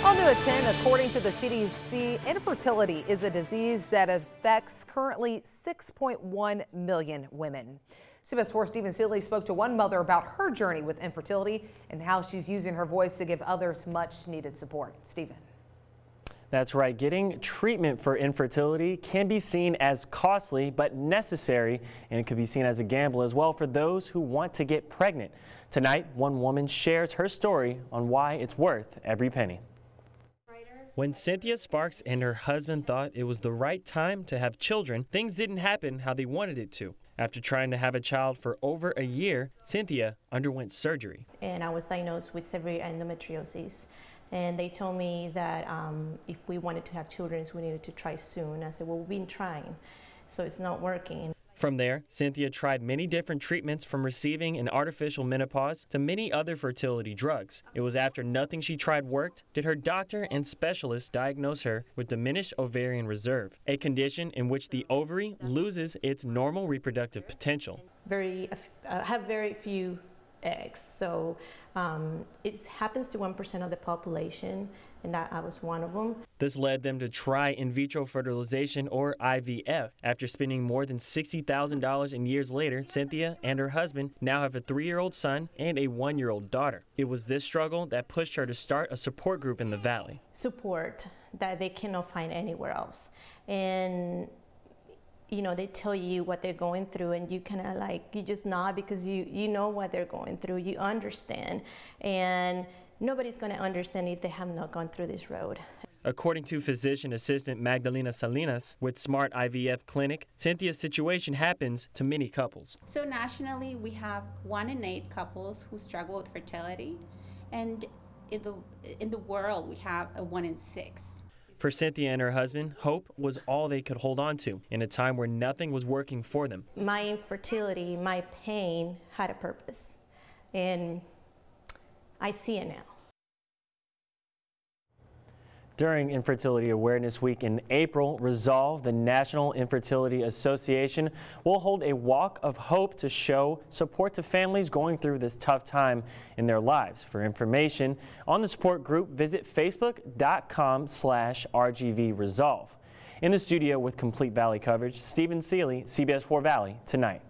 On to at 10, according to the CDC, infertility is a disease that affects currently 6.1 million women. CBS 4's Stephen Seeley spoke to one mother about her journey with infertility and how she's using her voice to give others much needed support. Stephen. That's right. Getting treatment for infertility can be seen as costly but necessary, and it could be seen as a gamble as well for those who want to get pregnant. Tonight, one woman shares her story on why it's worth every penny. When Cynthia Sparks and her husband thought it was the right time to have children, things didn't happen how they wanted it to. After trying to have a child for over a year, Cynthia underwent surgery. And I was diagnosed with severe endometriosis. And they told me that if we wanted to have children, we needed to try soon. I said, well, we've been trying, so it's not working. From there, Cynthia tried many different treatments, from receiving an artificial menopause to many other fertility drugs. It was after nothing she tried worked did her doctor and specialist diagnose her with diminished ovarian reserve, a condition in which the ovary loses its normal reproductive potential. Have very few eggs, so it happens to 1% of the population, and I was one of them. This led them to try in vitro fertilization, or IVF. After spending more than $60,000, and years later, Cynthia and her husband now have a 3-year-old son and a 1-year-old daughter. It was this struggle that pushed her to start a support group in the Valley. Support that they cannot find anywhere else. And you know, they tell you what they're going through, and you kind of you just nod because you know what they're going through, you understand, and nobody's going to understand if they have not gone through this road. According to physician assistant Magdalena Salinas with Smart IVF Clinic, Cynthia's situation happens to many couples. So nationally, we have 1 in 8 couples who struggle with fertility, and in the world, we have a 1 in 6. For Cynthia and her husband, hope was all they could hold on to in a time where nothing was working for them. My infertility, my pain had a purpose, and I see it now. During Infertility Awareness Week in April, Resolve, the National Infertility Association, will hold a walk of hope to show support to families going through this tough time in their lives. For information on the support group, visit facebook.com/RGVResolve. In the studio with complete Valley coverage, Stephen Seeley, CBS 4 Valley Tonight.